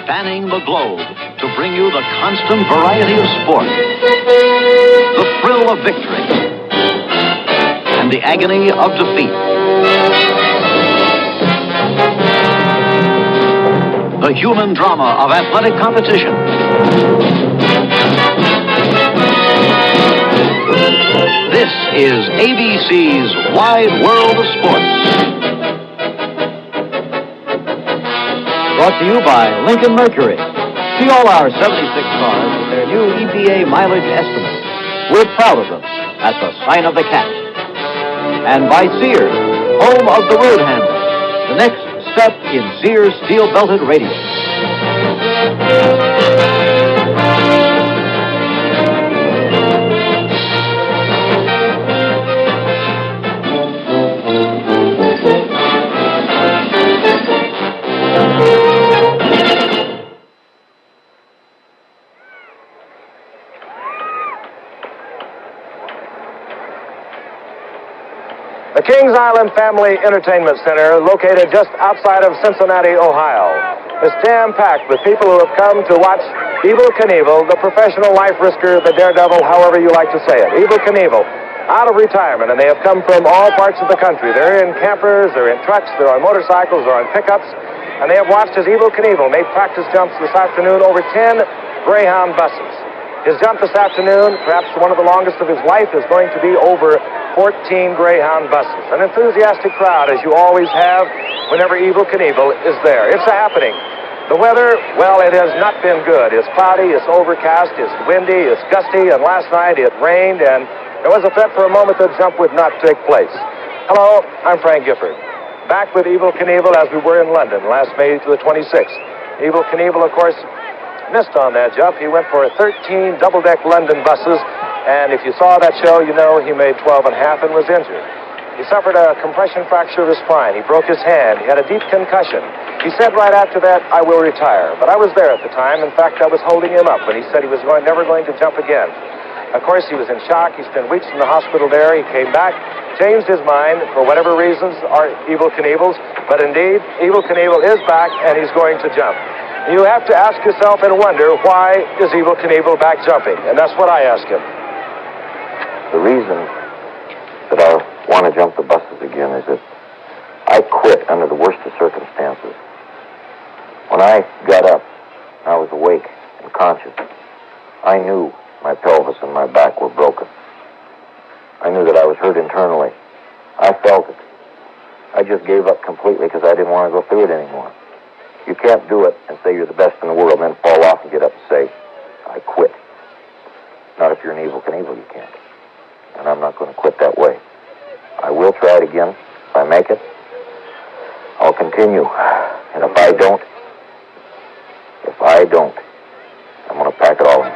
spanning the globe to bring you the constant variety of sport, the thrill of victory, and the agony of defeat. The human drama of athletic competition. This is ABC's Wide World of Sports. Brought to you by Lincoln Mercury. See all our 76 cars with their new EPA mileage estimate. We're proud of them at the sign of the cat. And by Sears, home of the road handle. The next step in Sears steel-belted radios. The Kings Island Family Entertainment Center, located just outside of Cincinnati, Ohio, is jam-packed with people who have come to watch EVEL KNIEVEL, the professional life risker, the daredevil, however you like to say it. EVEL KNIEVEL, out of retirement, and they have come from all parts of the country. They're in campers, they're in trucks, they're on motorcycles, they're on pickups, and they have watched as EVEL KNIEVEL made practice jumps this afternoon over 10 Greyhound buses. His jump this afternoon, perhaps one of the longest of his life, is going to be over 14 Greyhound buses. An enthusiastic crowd, as you always have whenever EVEL KNIEVEL is there. It's a happening. The weather, well, it has not been good. It's cloudy, it's overcast, it's windy, it's gusty, and last night it rained, and there was a threat for a moment that the jump would not take place. Hello, I'm Frank Gifford. Back with EVEL KNIEVEL as we were in London last May to the 26th. EVEL KNIEVEL, of course, missed on that jump. He went for 13 double-deck London buses, and if you saw that show, you know he made 12 and a half and was injured. He suffered a compression fracture of his spine. He broke his hand. He had a deep concussion. He said right after that, "I will retire." But I was there at the time. In fact, I was holding him up when he said he was never going to jump again. Of course, he was in shock. He spent weeks in the hospital there. He came back, changed his mind for whatever reasons, are EVEL KNIEVEL's. But indeed, EVEL KNIEVEL is back, and he's going to jump. You have to ask yourself and wonder, why is EVEL KNIEVEL back jumping? And that's what I ask him. The reason that I want to jump the buses again is that I quit under the worst of circumstances. When I got up, I was awake and conscious. I knew my pelvis and my back were broken. I knew that I was hurt internally. I felt it. I just gave up completely because I didn't want to go through it anymore. You can't do it and say you're the best in the world and then fall off and get up and say, "I quit." Not if you're an EVEL KNIEVEL, you can't. And I'm not going to quit that way. I will try it again. If I make it, I'll continue. And if I don't, I'm going to pack it all in.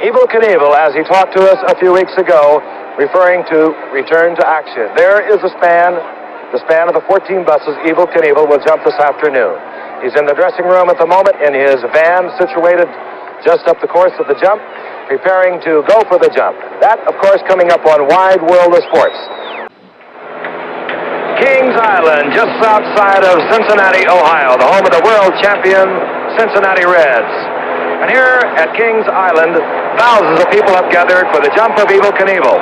EVEL KNIEVEL, as he talked to us a few weeks ago, referring to return to action. There is the span of the 14 buses EVEL KNIEVEL will jump this afternoon. He's in the dressing room at the moment in his van situated just up the course of the jump, preparing to go for the jump. That, of course, coming up on Wide World of Sports. Kings Island, just outside of Cincinnati, Ohio, the home of the world champion Cincinnati Reds. And here at Kings Island, thousands of people have gathered for the jump of EVEL KNIEVEL.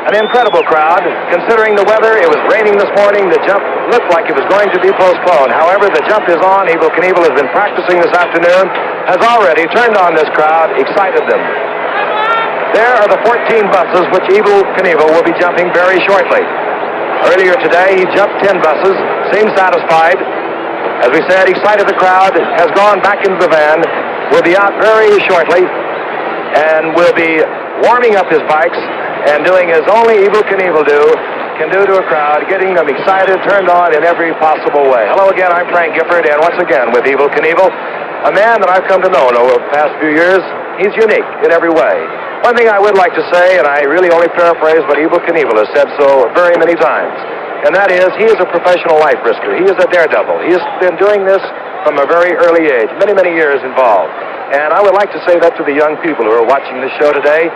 An incredible crowd. Considering the weather, it was raining this morning. The jump looked like it was going to be postponed. However, the jump is on. EVEL KNIEVEL has been practicing this afternoon, has already turned on this crowd, excited them. There are the 14 buses which EVEL KNIEVEL will be jumping very shortly. Earlier today, he jumped 10 buses, seemed satisfied. As we said, excited the crowd, has gone back into the van, will be out very shortly, and will be warming up his bikes and doing as only EVEL KNIEVEL can do to a crowd, getting them excited, turned on in every possible way. Hello again, I'm Frank Gifford, and once again with EVEL KNIEVEL, a man that I've come to know over the past few years. He's unique in every way. One thing I would like to say, and I really only paraphrase what EVEL KNIEVEL has said so very many times, and that is, he is a professional life risker. He is a daredevil. He has been doing this from a very early age, many, many years involved. And I would like to say that to the young people who are watching this show today.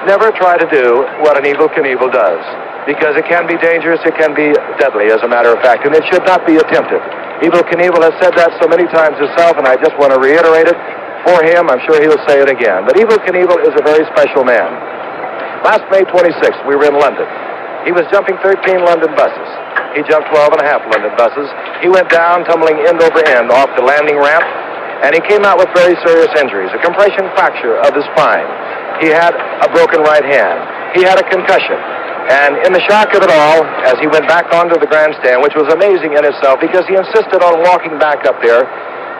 Never try to do what an EVEL KNIEVEL does, because it can be dangerous, it can be deadly, as a matter of fact, and it should not be attempted. EVEL Knievel has said that so many times himself, and I just want to reiterate it for him. I'm sure he'll say it again. But EVEL Knievel is a very special man. Last May 26th, we were in London. He was jumping 13 London buses. He jumped 12 and a half London buses. He went down, tumbling end over end off the landing ramp, and he came out with very serious injuries, a compression fracture of his spine. He had a broken right hand. He had a concussion. And in the shock of it all, as he went back onto the grandstand, which was amazing in itself because he insisted on walking back up there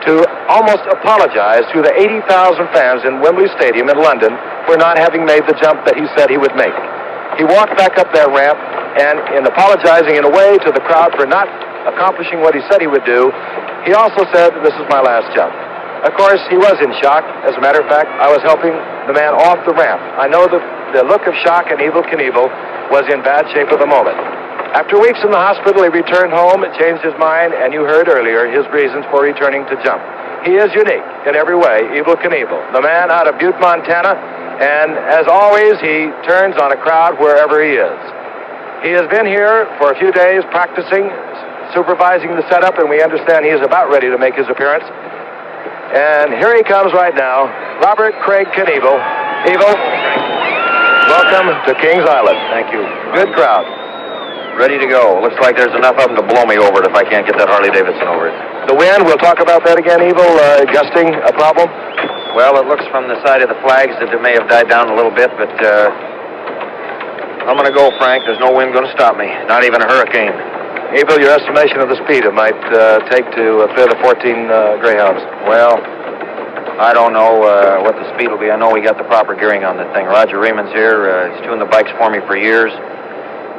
to almost apologize to the 80,000 fans in Wembley Stadium in London for not having made the jump that he said he would make. He walked back up that ramp, and in apologizing in a way to the crowd for not accomplishing what he said he would do, he also said, "This is my last jump." Of course, he was in shock. As a matter of fact, I was helping the man off the ramp. I know that the look of shock in EVEL Knievel was in bad shape at the moment. After weeks in the hospital, he returned home, changed his mind, and you heard earlier his reasons for returning to jump. He is unique in every way, EVEL Knievel, the man out of Butte, Montana, and as always, he turns on a crowd wherever he is. He has been here for a few days practicing, supervising the setup, and we understand he is about ready to make his appearance. And here he comes right now, Robert Craig Knievel. EVEL, welcome to Kings Island. Thank you. Good crowd. Ready to go. Looks like there's enough of them to blow me over it if I can't get that Harley Davidson over it. The wind, we'll talk about that again, EVEL, gusting, a problem? Well, it looks from the side of the flags that it may have died down a little bit, but I'm going to go, Frank. There's no wind going to stop me, not even a hurricane. EVEL, your estimation of the speed it might take to clear the 14 Greyhounds? Well, I don't know what the speed will be. I know we got the proper gearing on the thing. Roger Reeman's here. He's tuned the bikes for me for years.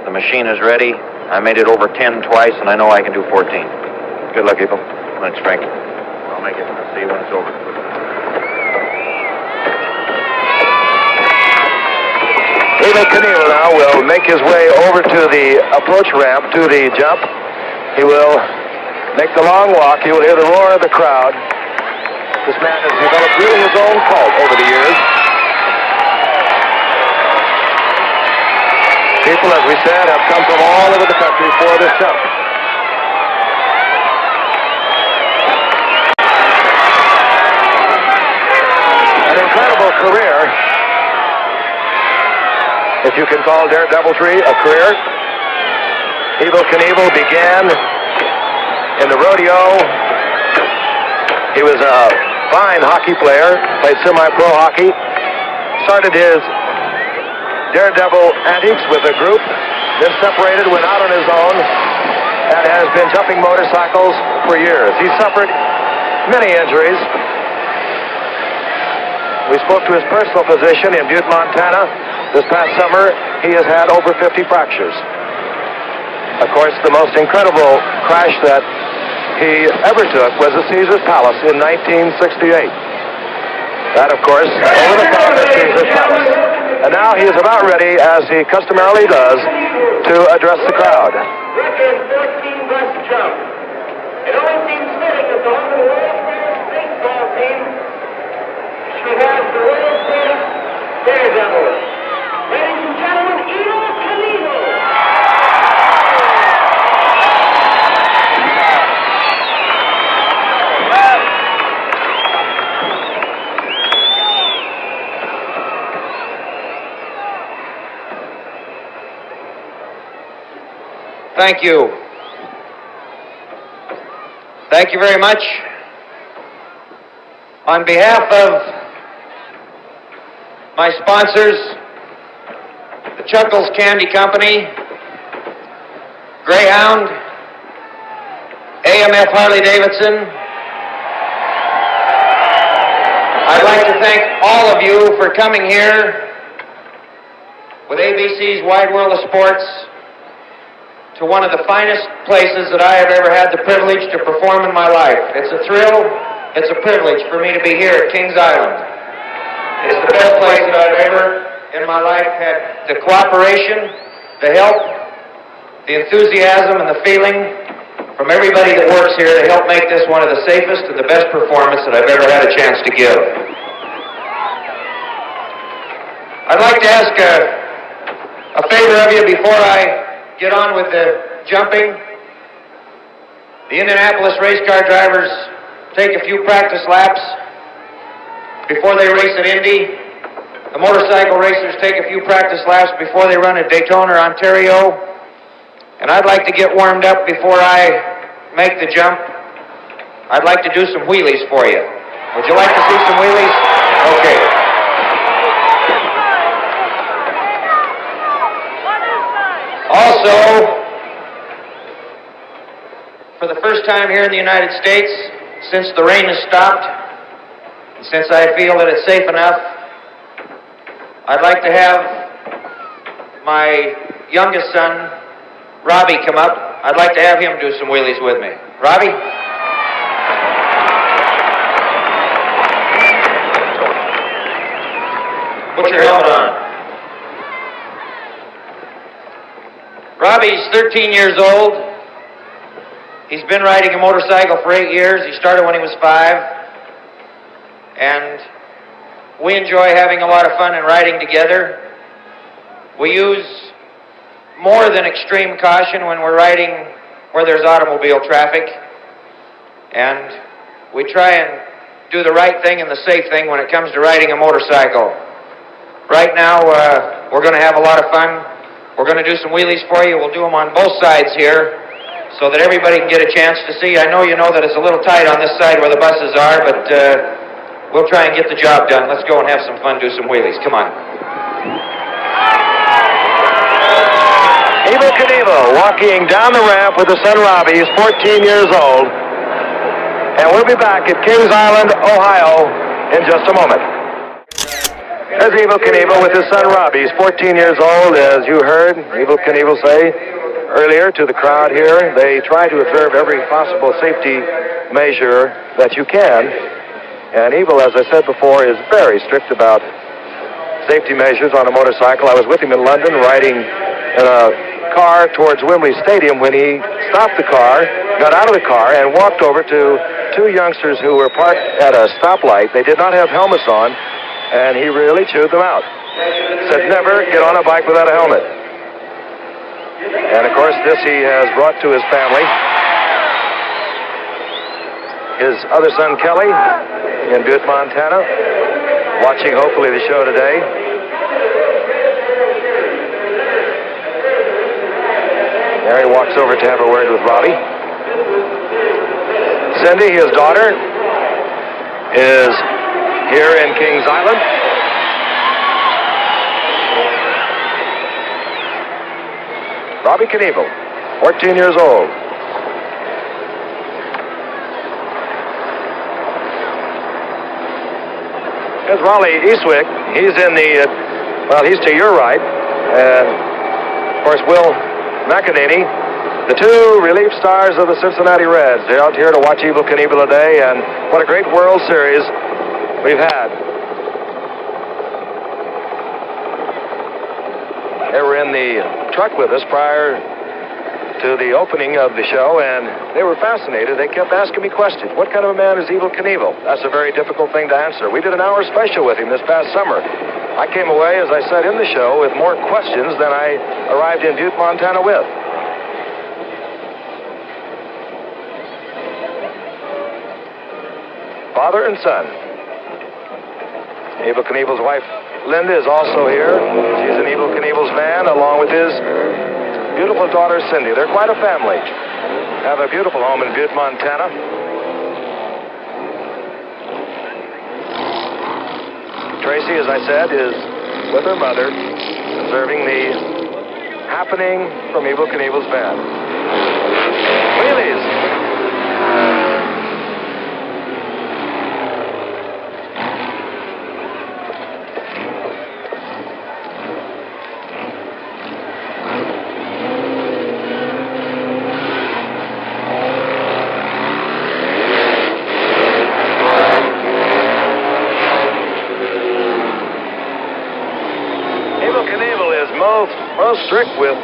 The machine is ready. I made it over 10 twice, and I know I can do 14. Good luck, EVEL. Thanks, Frank. I'll make it. I'll see you when it's over. EVEL Knievel now will make his way over to the approach ramp to the jump. He will make the long walk. You will hear the roar of the crowd. This man has developed really his own cult over the years. People, as we said, have come from all over the country for this jump. An incredible career, if you can call daredeviltry a career. EVEL Knievel began in the rodeo. He was a fine hockey player, played semi-pro hockey, started his daredevil antics with a group, then separated, went out on his own, and has been jumping motorcycles for years. He suffered many injuries. We spoke to his personal physician in Butte, Montana. This past summer, he has had over 50 fractures. Of course, the most incredible crash that he ever took was at Caesar's Palace in 1968. That, of course, over the top at Caesar's Palace. And now he is about ready, as he customarily does, to address the crowd. Record 14 bus jump. It always seems fitting that the world's greatest baseball team should have the world's greatest daredevil. Ladies and gentlemen, EVEL Knievel. Thank you. Thank you very much. On behalf of my sponsors, the Chuckles Candy Company, Greyhound, AMF Harley Davidson, I'd like to thank all of you for coming here with ABC's Wide World of Sports to one of the finest places that I have ever had the privilege to perform in my life. It's a thrill, it's a privilege for me to be here at Kings Island. It's the best place that I've ever in my life had the cooperation, the help, the enthusiasm, and the feeling from everybody that works here to help make this one of the safest and the best performance that I've ever had a chance to give. I'd like to ask a favor of you before I get on with the jumping. The Indianapolis race car drivers take a few practice laps before they race at Indy. The motorcycle racers take a few practice laps before they run at Daytona, Ontario. And I'd like to get warmed up before I make the jump. I'd like to do some wheelies for you. Would you like to see some wheelies? Okay. Also, for the first time here in the United States, since the rain has stopped, and since I feel that it's safe enough, I'd like to have my youngest son, Robbie, come up. I'd like to have him do some wheelies with me. Robbie? Put your helmet on. Robbie's 13 years old. He's been riding a motorcycle for 8 years. He started when he was 5. And we enjoy having a lot of fun and riding together. We use more than extreme caution when we're riding where there's automobile traffic. And we try and do the right thing and the safe thing when it comes to riding a motorcycle. Right now, we're going to have a lot of fun. We're going to do some wheelies for you. We'll do them on both sides here so that everybody can get a chance to see. I know you know that it's a little tight on this side where the buses are, but we'll try and get the job done. Let's go and have some fun, do some wheelies. Come on. EVEL Knievel walking down the ramp with his son Robbie. He's 14 years old. And we'll be back at Kings Island, Ohio in just a moment. There's EVEL Knievel with his son Robbie. He's 14 years old, as you heard EVEL Knievel say earlier to the crowd here. They try to observe every possible safety measure that you can. And EVEL, as I said before, is very strict about safety measures on a motorcycle. I was with him in London riding in a car towards Wembley Stadium when he stopped the car, got out of the car, and walked over to two youngsters who were parked at a stoplight. They did not have helmets on, and he really chewed them out. Said, never get on a bike without a helmet. And, of course, this he has brought to his family. His other son, Kelly, in Butte, Montana, watching, hopefully, the show today. Mary walks over to have a word with Robbie. Cindy, his daughter, is here in Kings Island. Robbie Knievel, 14 years old. Here's Raleigh Eastwick. He's in the, well, he's to your right. And, of course, Will McEnany, the two relief stars of the Cincinnati Reds. They're out here to watch EVEL Knievel today, and what a great World Series we've had. They were in the truck with us prior to the opening of the show, and they were fascinated. They kept asking me questions. What kind of a man is EVEL Knievel? That's a very difficult thing to answer. We did an hour special with him this past summer. I came away, as I said in the show, with more questions than I arrived in Butte, Montana with. Father and son. EVEL Knievel's wife, Linda, is also here. She's an EVEL Knievel's fan, along with his beautiful daughter, Cindy. They're quite a family. Have a beautiful home in Butte, Montana. Tracy, as I said, is with her mother, observing the happening from EVEL Knievel's band. Wheelies. Most strict with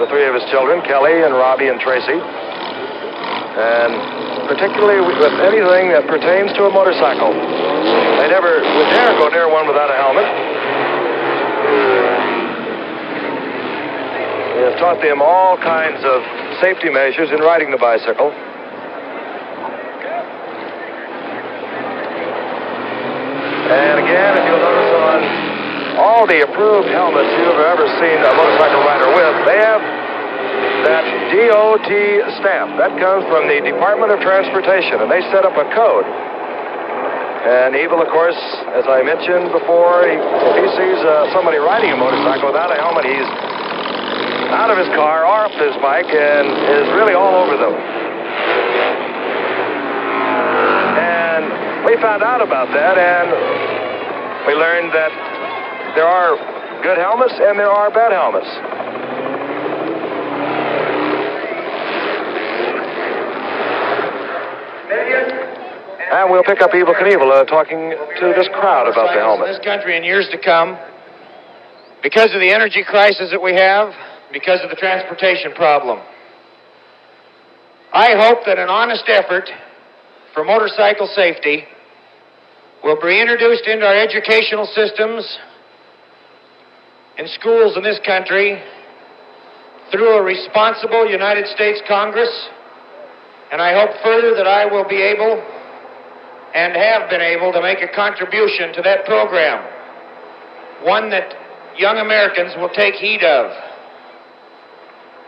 the three of his children, Kelly and Robbie and Tracy, and particularly with anything that pertains to a motorcycle. They never would dare go near one without a helmet. He has taught them all kinds of safety measures in riding the bicycle. And again, if you'll notice on all the approved helmets you've ever seen a motorcycle rider with, they have that DOT stamp. That comes from the Department of Transportation, and they set up a code. And Evil, of course, as I mentioned before, if he sees somebody riding a motorcycle without a helmet, he's out of his car, off his bike, and is really all over them. And we found out about that, and we learned that there are good helmets and there are bad helmets. And we'll pick up Evel Knievel talking to this crowd about the helmet. In this country in years to come, because of the energy crisis that we have, because of the transportation problem. I hope that an honest effort for motorcycle safety will be introduced into our educational systems in schools in this country through a responsible United States Congress, and I hope further that I will be able and have been able to make a contribution to that program, one that young Americans will take heed of.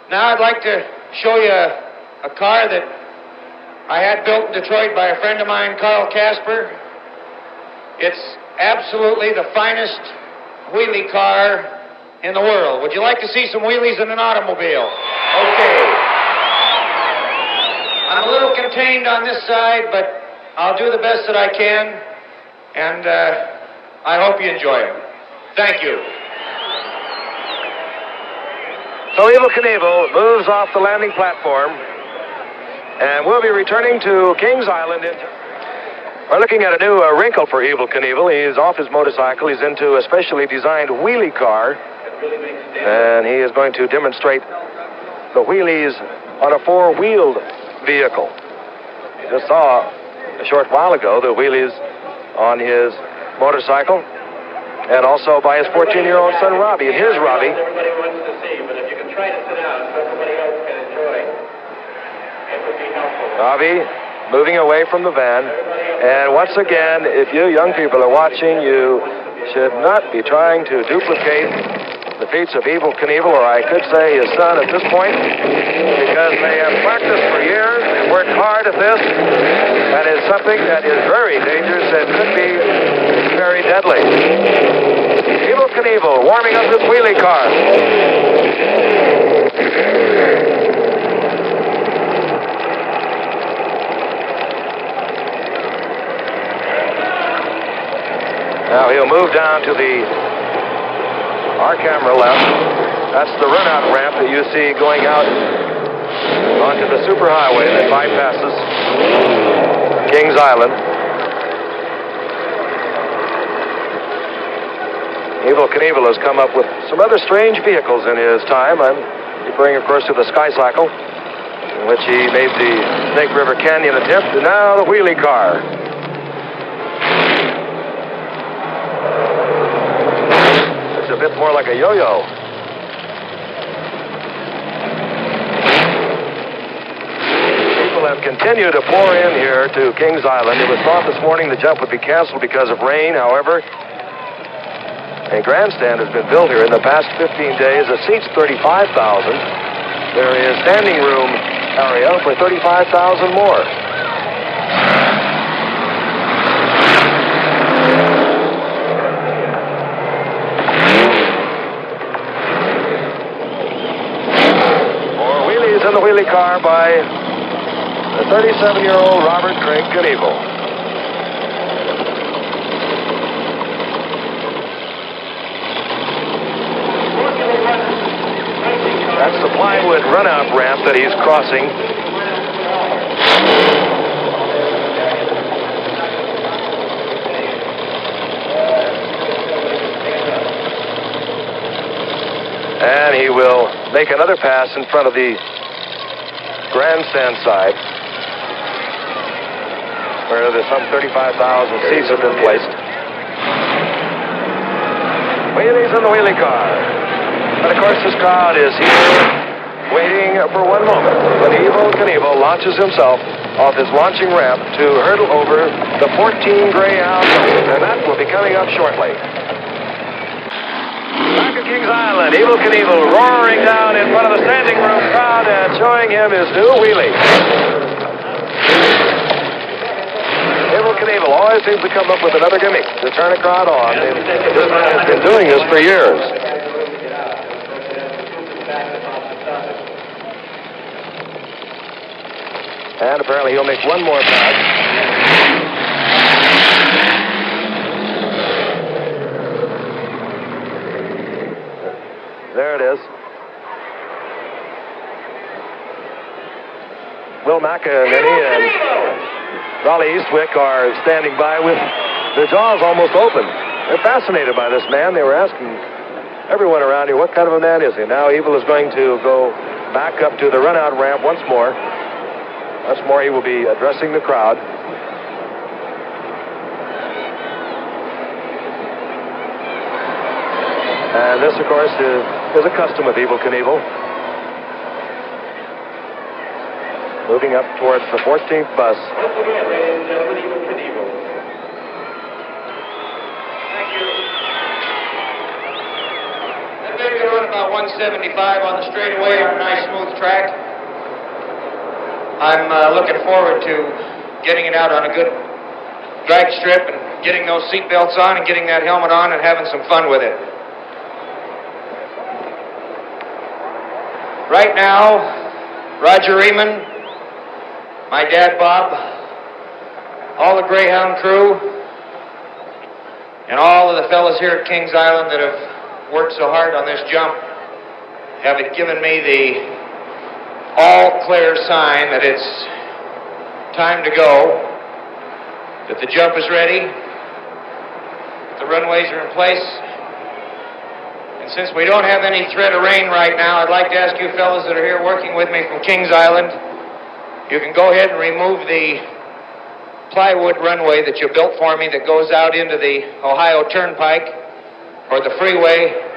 Now I'd like to show you a car that I had built in Detroit by a friend of mine, Carl Casper. It's absolutely the finest wheelie car in the world. Would you like to see some wheelies in an automobile? Okay. I'm a little contained on this side, but I'll do the best that I can, and I hope you enjoy it. Thank you. So Evel Knievel moves off the landing platform, and we'll be returning to Kings Island. We're looking at a new wrinkle for Evel Knievel. He's off his motorcycle. He's into a specially designed wheelie car, and he is going to demonstrate the wheelies on a four-wheeled vehicle. You just saw a short while ago the wheelies on his motorcycle, and also by his 14-year-old son, Robbie. And here's Robbie. Everybody wants to see, but if you can try to sit down so everybody else can enjoy, it would be helpful. Robbie moving away from the van. And once again, if you young people are watching, you should not be trying to duplicate the feats of Evel Knievel, or I could say his son at this point, because they have practiced for years, they've worked hard at this, and it's something that is very dangerous and could be very deadly. Evel Knievel warming up his wheelie car. Now he'll move down to our camera left. That's the run-out ramp that you see going out onto the superhighway that bypasses Kings Island. Evel Knievel has come up with some other strange vehicles in his time. I'm referring, of course, to the Sky Cycle, in which he made the Snake River Canyon attempt, and now the wheelie car. A bit more like a yo-yo. People have continued to pour in here to Kings Island. It was thought this morning the jump would be canceled because of rain. However, a grandstand has been built here in the past 15 days. It seats 35,000. There is standing room area for 35,000 more. In the wheelie car by the 37-year-old Robert Craig Knievel. That's the plywood run-out ramp that he's crossing. And he will make another pass in front of the grandstand side, where there's some 35,000 seats have been placed. Wheelies in the wheelie car. And of course, this crowd is here waiting waiting for one moment when Evel Knievel launches himself off his launching ramp to hurdle over the 14 Greyhound buses, and that will be coming up shortly. Back at Kings Island, Evel Knievel roaring down in front of the standing room crowd and showing him his new wheelie. Evel Knievel always seems to come up with another gimmick to turn a crowd on. This man has been doing this for years. And apparently he'll make one more pass. There it is. Will McEnany and Raleigh Eastwick are standing by with their jaws almost open. They're fascinated by this man. They were asking everyone around here, what kind of a man is he? Now Evel is going to go back up to the run-out ramp once more. Once more, he will be addressing the crowd. And this, of course, is a custom of Evel Knievel. Moving up towards the 14th bus. Once again, ladies and gentlemen, Evel Knievel. Thank you. That baby run about 175 on the straightaway on a nice smooth track. I'm looking forward to getting it out on a good drag strip and getting those seat belts on and getting that helmet on and having some fun with it. Right now, Roger Riemann, my dad Bob, all the Greyhound crew, and all of the fellas here at Kings Island that have worked so hard on this jump have given me the all-clear sign that it's time to go, that the jump is ready, the runways are in place, and since we don't have any threat of rain right now, I'd like to ask you fellas that are here working with me from Kings Island, you can go ahead and remove the plywood runway that you built for me that goes out into the Ohio Turnpike or the freeway.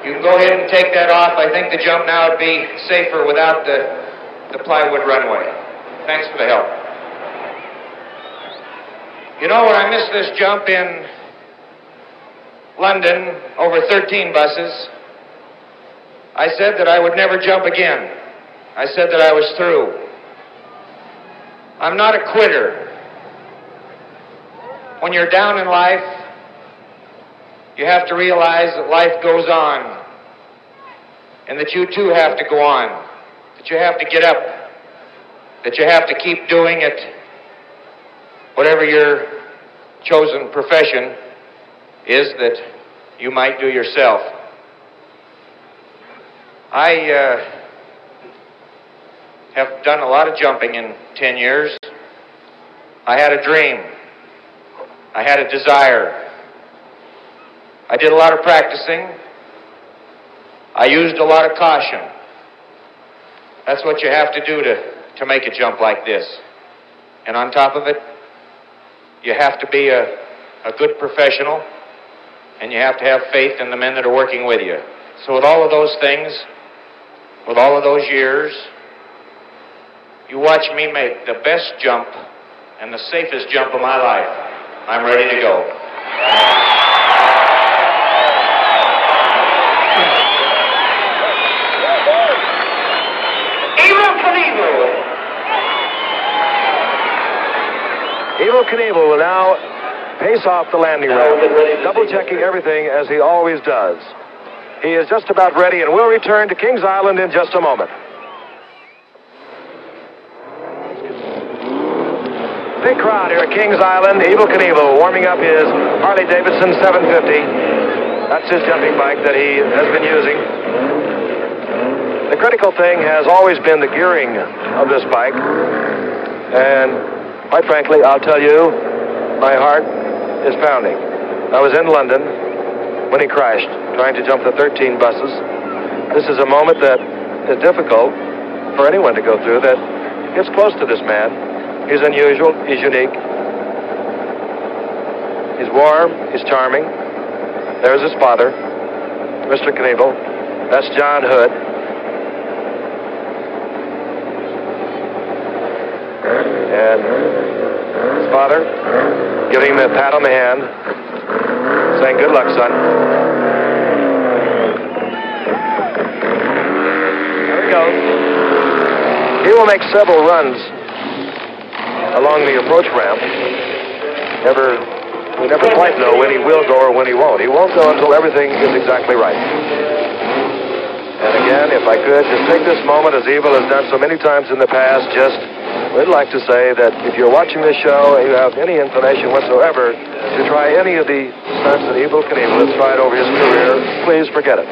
You can go ahead and take that off. I think the jump now would be safer without the plywood runway. Thanks for the help. You know, when I missed this jump in London over 13 buses, I said that I would never jump again. I said that I was through. I'm not a quitter. When you're down in life, you have to realize that life goes on, and that you too have to go on, that you have to get up, that you have to keep doing it, whatever your chosen profession is that you might do yourself. I have done a lot of jumping in 10 years. I had a dream. I had a desire. I did a lot of practicing. I used a lot of caution. That's what you have to do to make a jump like this. And on top of it, you have to be a good professional, and you have to have faith in the men that are working with you. So with all of those things, with all of those years, you watch me make the best jump and the safest jump of my life. I'm ready to go. Evel Knievel will now pace off the landing ramp, double-checking everything as he always does. He is just about ready and will return to Kings Island in just a moment. Big crowd here at Kings Island. Evel Knievel warming up his Harley-Davidson 750. That's his jumping bike that he has been using. The critical thing has always been the gearing of this bike. And quite frankly, I'll tell you, my heart is pounding. I was in London when he crashed, trying to jump the 13 buses. This is a moment that is difficult for anyone to go through that gets close to this man. He's unusual, he's unique. He's warm, he's charming. There's his father, Mr. Knievel. That's John Hood. And his father giving him a pat on the hand, saying, "Good luck, son." There he goes. He will make several runs along the approach ramp. We never quite know when he will go or when he won't. He won't go until everything is exactly right. And again, if I could, just take this moment, as Evil has done so many times in the past, we'd like to say that if you're watching this show and you have any inclination whatsoever to try any of the stunts that Evel Knievel has tried over his career, please forget it.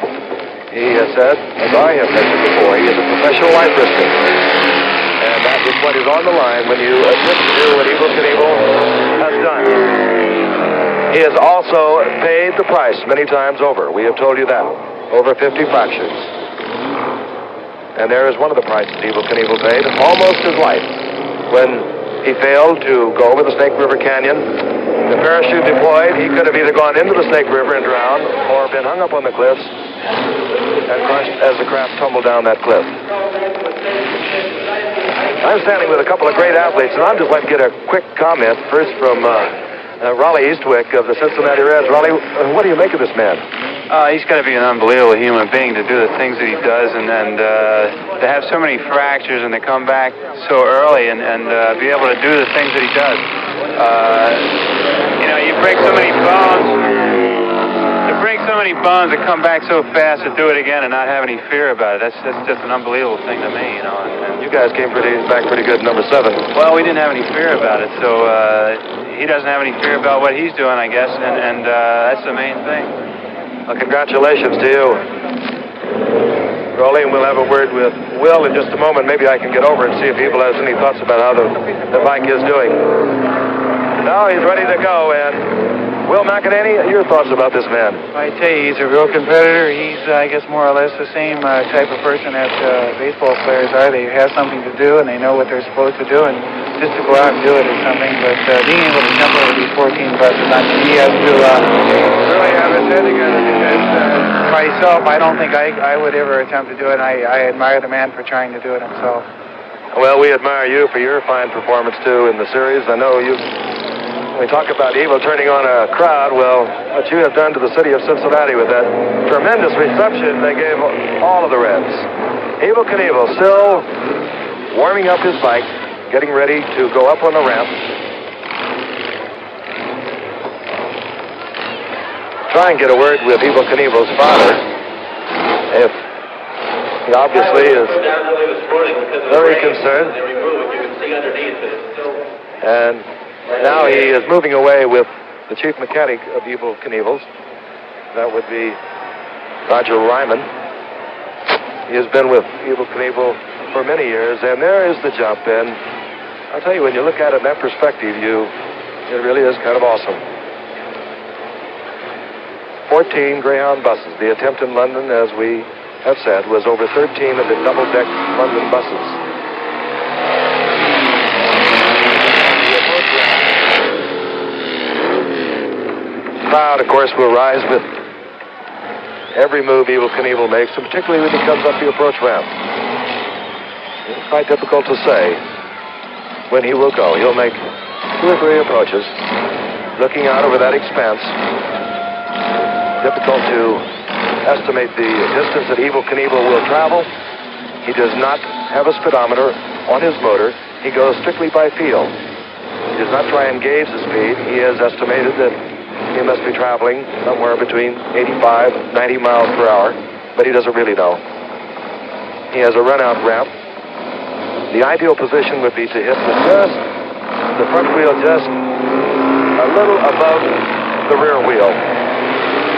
He has said, as I have mentioned before, he is a professional life risker. And that is what is on the line when you attempt to do what Evel Knievel has done. He has also paid the price many times over. We have told you that. Over 50 fractures. And there is one of the prices Evel Knievel paid, almost his life, when he failed to go over the Snake River Canyon. The parachute deployed. He could have either gone into the Snake River and drowned or been hung up on the cliffs and crushed as the craft tumbled down that cliff. I'm standing with a couple of great athletes, and I'd just like to get a quick comment first from Raleigh Eastwick of the Cincinnati Reds. Raleigh, what do you make of this man? He's got to be an unbelievable human being to do the things that he does, and to have so many fractures and to come back so early and be able to do the things that he does. You break so many bones. To break so many bones and come back so fast to do it again and not have any fear about it, that's just an unbelievable thing to me, And you guys came back pretty good, number 7. Well, we didn't have any fear about it, so he doesn't have any fear about what he's doing, I guess, and that's the main thing. Well, congratulations to you. Rolly, and we'll have a word with Will in just a moment. Maybe I can get over and see if Evil has any thoughts about how the bike is doing. Now he's ready to go, and Will McEnany, your thoughts about this man? I tell you, he's a real competitor. He's, I guess, more or less the same type of person that baseball players are. They have something to do, and they know what they're supposed to do, and just to go out and do it is something. But being able to jump over these 14 buses, he has to really have his head together, because myself, I don't think I would ever attempt to do it. I admire the man for trying to do it himself. Well, we admire you for your fine performance, too, in the series. I know we talk about Evil turning on a crowd. Well, what you have done to the city of Cincinnati with that tremendous reception they gave all of the Reds. Evel Knievel still warming up his bike, getting ready to go up on the ramp. Try and get a word with Evel Knievel's father. If he obviously is very concerned. And now he is moving away with the chief mechanic of Evel Knievel's. That would be Roger Ryman. He has been with Evel Knievel for many years, and there is the jump. And I'll tell you, when you look at it in that perspective, it really is kind of awesome. 14 Greyhound buses. The attempt in London, as we have said, was over 13 of the double-deck London buses. Crowd, of course, will rise with every move Evel Knievel makes, and particularly when he comes up the approach ramp. It's quite difficult to say when he will go. He'll make 2 or 3 approaches, looking out over that expanse. Difficult to estimate the distance that Evel Knievel will travel. He does not have a speedometer on his motor. He goes strictly by feel. He does not try and gauge the speed. He has estimated that he must be traveling somewhere between 85, 90 miles per hour, but he doesn't really know. He has a run-out ramp. The ideal position would be to hit the front wheel just a little above the rear wheel.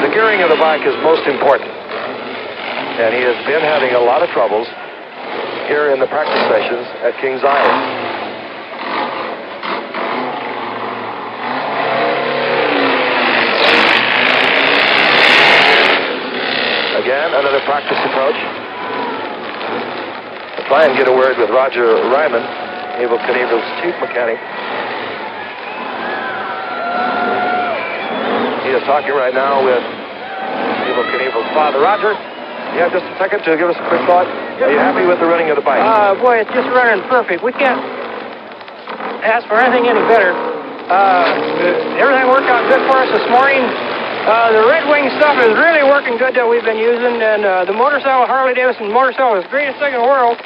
The gearing of the bike is most important, and he has been having a lot of troubles here in the practice sessions at Kings Island. Again, another practice approach. I'll try and get a word with Roger Ryman, Evel Knievel's chief mechanic. He is talking right now with Evel Knievel's father. Roger, you have just a second to give us a quick thought. Are you happy with the running of the bike? Boy, it's just running perfect. We can't ask for anything any better. Everything worked out good for us this morning. The Red Wing stuff is really working good that we've been using, and the motorcycle, Harley-Davidson motorcycle, is the greatest thing in the world.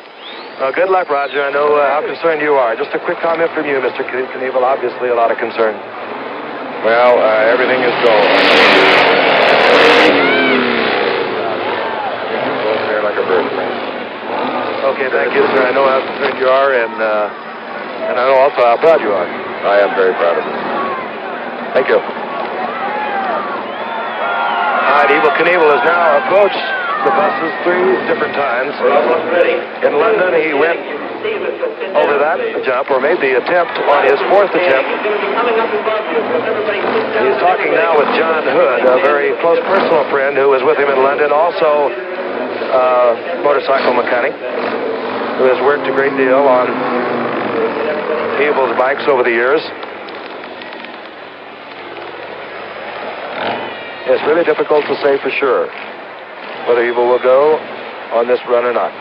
Well, good luck, Roger. I know how concerned you are. Just a quick comment from you, Mr. Knievel. Obviously, a lot of concern. Well, everything is going. Goes there like a bird. Okay, thank you, sir. I know how concerned you are, and I know also how proud you are. I am very proud of it. Thank you. All right, EVEL Knievel has now approached the buses 3 different times. In London, he went over that jump, or made the attempt on his 4th attempt. He's talking now with John Hood, a very close personal friend who was with him in London, also a motorcycle mechanic, who has worked a great deal on EVEL's bikes over the years. It's really difficult to say for sure whether EVEL will go on this run or not.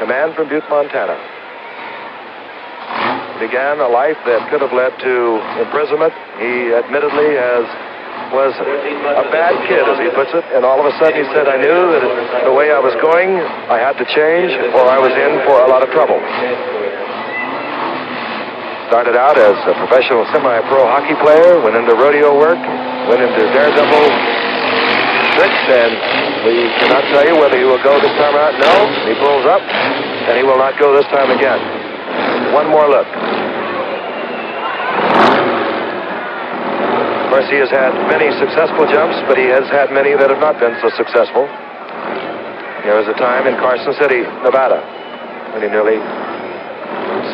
A man from Butte, Montana. Began a life that could have led to imprisonment. He admittedly was a bad kid, as he puts it, and all of a sudden he said, I knew that the way I was going, I had to change, or I was in for a lot of trouble. Started out as a professional semi-pro hockey player, went into rodeo work, went into daredevil tricks, and we cannot tell you whether he will go this time or not. No, he pulls up, and he will not go this time again. One more look. Of course, he has had many successful jumps, but he has had many that have not been so successful. There was a time in Carson City, Nevada, when he nearly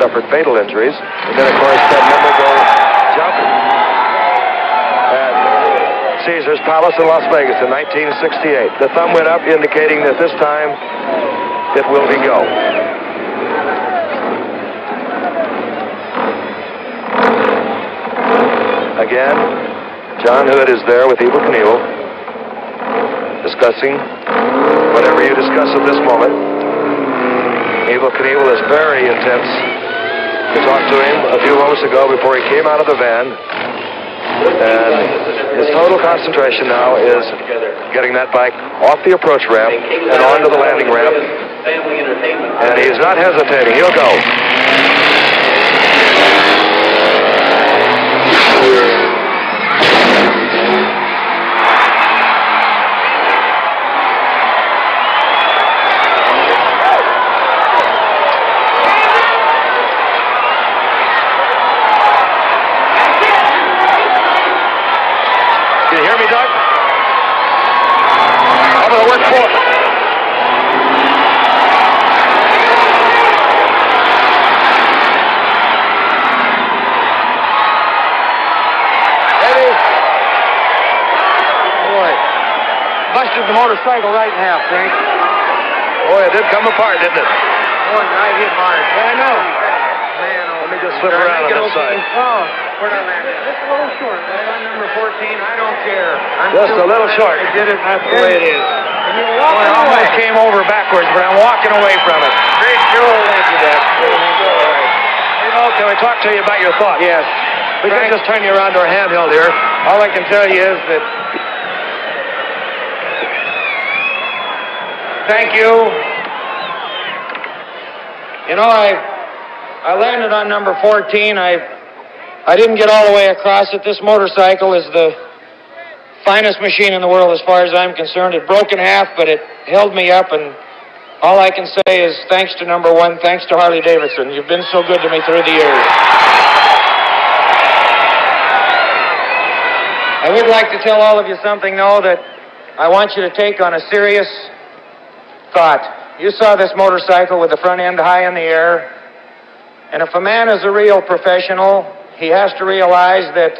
suffered fatal injuries. And then, of course, that memorable jump at Caesar's Palace in Las Vegas in 1968. The thumb went up, indicating that this time it will be go. Again, John Hood is there with EVEL Knievel, discussing whatever you discuss at this moment. EVEL Knievel is very intense. We talked to him a few moments ago before he came out of the van, and his total concentration now is getting that bike off the approach ramp and onto the landing ramp, and he's not hesitating. He'll go. Busted the motorcycle right in half, Frank. Boy, it did come apart, didn't it? Oh, I hit hard. Yeah, I know. Man, let me just flip around on this side. Oh, where'd I land? Just a little short. I'm number 14. I don't care. Just a little short. I did it. That's the way it is. And you Boy, I almost came over backwards, but I'm walking away from it. Great show. Thank you, Dad. Can we talk to you about your thoughts? Yes. We can just turn you around to our handheld here. All I can tell you is that thank you. You know, I landed on number 14. I didn't get all the way across it. This motorcycle is the finest machine in the world as far as I'm concerned. It broke in half, but it held me up, and all I can say is thanks to number 1, thanks to Harley-Davidson. You've been so good to me through the years. I would like to tell all of you something, though, that I want you to take on a serious thought. You saw this motorcycle with the front end high in the air, and if a man is a real professional, he has to realize that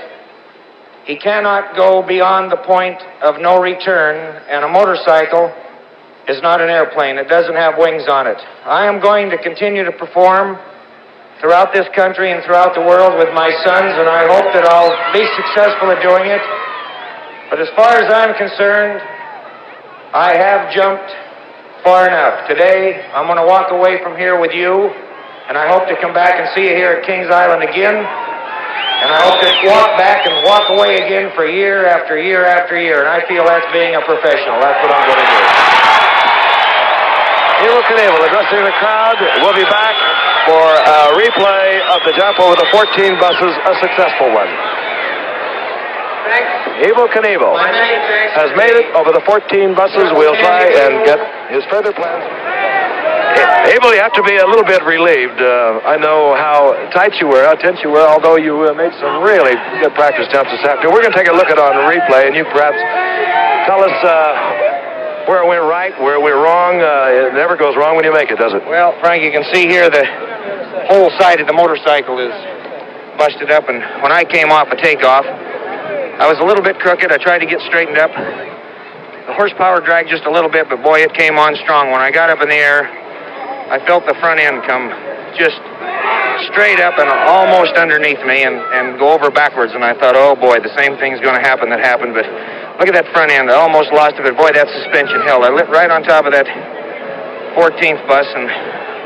he cannot go beyond the point of no return, and a motorcycle is not an airplane. It doesn't have wings on it. I am going to continue to perform throughout this country and throughout the world with my sons, and I hope that I'll be successful at doing it. But as far as I'm concerned, I have jumped far enough. Today, I'm going to walk away from here with you And I hope to come back and see you here at Kings Island again. And I hope to walk back and walk away again for year after year after year. And I feel that's being a professional. That's what I'm going to do. EVEL Knievel addressing the crowd. We'll be back for a replay of the jump over the 14 buses, a successful one. Thanks. EVEL Knievel has made it over the 14 buses. We'll try and get his further plans. EVEL, you have to be a little bit relieved. I know how tight you were, how tense you were, although you made some really good practice jumps this afternoon. We're going to take a look at it on the replay, and you perhaps tell us where it went right, where it went wrong. It never goes wrong when you make it, does it? Well, Frank, you can see here the whole side of the motorcycle is busted up, and when I came off a takeoff, I was a little bit crooked. I tried to get straightened up. The horsepower dragged just a little bit, but boy, it came on strong. When I got up in the air, I felt the front end come just straight up and almost underneath me and go over backwards, and I thought, oh boy, the same thing's going to happen that happened, but look at that front end. I almost lost it, but boy, that suspension held. I lit right on top of that 14th bus and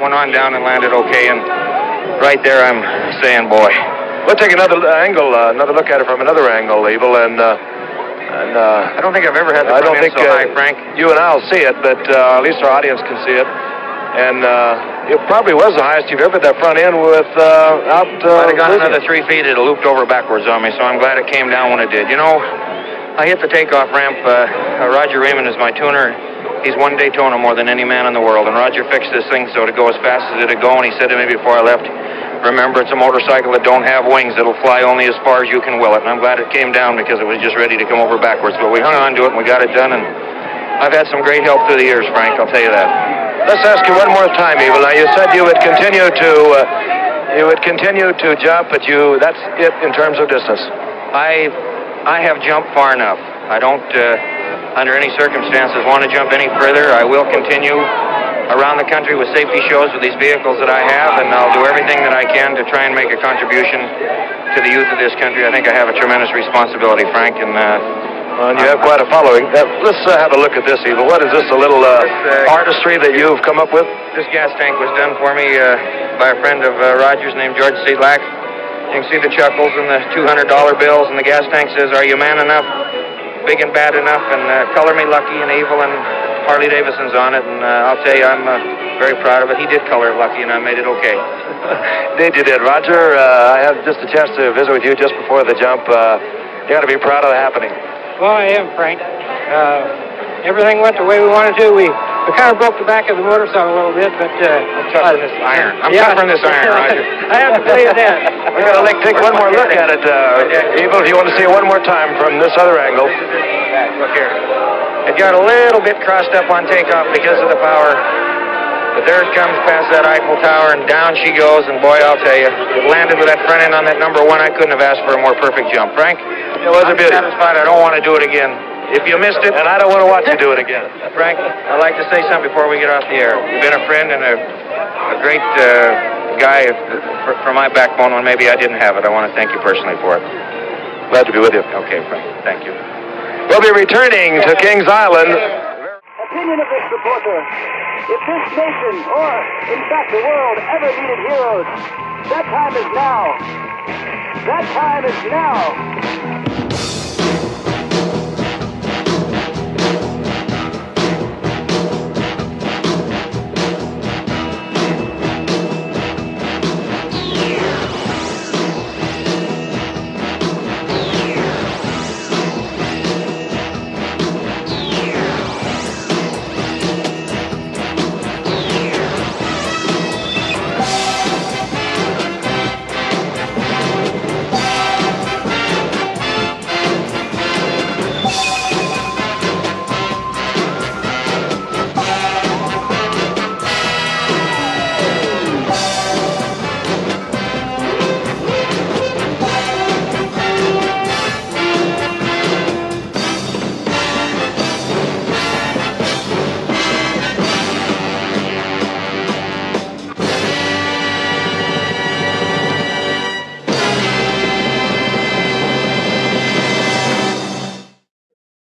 went on down and landed okay, and right there I'm saying, boy. We'll take another angle, another look at it from another angle, EVEL, and I don't think I've ever had the front end so high, Frank. You and I'll see it, but at least our audience can see it. And it probably was the highest you've ever had that front end without... I'd have gone another 3 feet, it looped over backwards on me, so I'm glad it came down when it did. You know, I hit the takeoff ramp. Roger Raymond is my tuner. He's won Daytona more than any man in the world, and Roger fixed this thing so to go as fast as it'd go, and he said to me before I left, remember, it's a motorcycle that don't have wings. It'll fly only as far as you can will it, and I'm glad it came down because it was just ready to come over backwards. But we hung on to it, and we got it done, and I've had some great help through the years, Frank, I'll tell you that. Let's ask you one more time, EVEL. Now, you said you would continue to jump, but that's it in terms of distance. I have jumped far enough. I don't, under any circumstances, want to jump any further. I will continue around the country with safety shows with these vehicles that I have, and I'll do everything that I can to try and make a contribution to the youth of this country. I think I have a tremendous responsibility, Frank, and you have quite a following. Let's have a look at this, EVEL. What is this, a little artistry that you've come up with? This gas tank was done for me by a friend of Roger's named George Sedlak. You can see the chuckles and the $200 bills, and the gas tank says, are you man enough, big and bad enough, and color me Lucky and EVEL, and Harley Davidson's on it, and I'll tell you, I'm very proud of it. He did color it Lucky, and I made it okay. Indeed you did, Roger. I had just a chance to visit with you just before the jump. You got to be proud of the happening. Well, I am, Frank. Everything went the way we wanted to. We kind of broke the back of the motorcycle a little bit, but... I'm tougher than this iron. I'm tougher than this iron, Roger. I have to believe that. We're going to take one more look at it, EVEL, if you want to see it one more time from this other angle. Look here. It got a little bit crossed up on takeoff because of the power. But there it comes past that Eiffel Tower, and down she goes, and boy, I'll tell you, it landed with that front end on that number 1. I couldn't have asked for a more perfect jump. Frank, it was a beauty. I'm satisfied. I don't want to do it again. If you missed it... And I don't want to watch you do it again. Frank, I'd like to say something before we get off the air. You've been a friend and a great guy for my backbone when maybe I didn't have it. I want to thank you personally for it. Glad to be with you. Okay, Frank. Thank you. We'll be returning to Kings Island. Opinion of this reporter. If this nation, or in fact the world, ever needed heroes, that time is now. That time is now.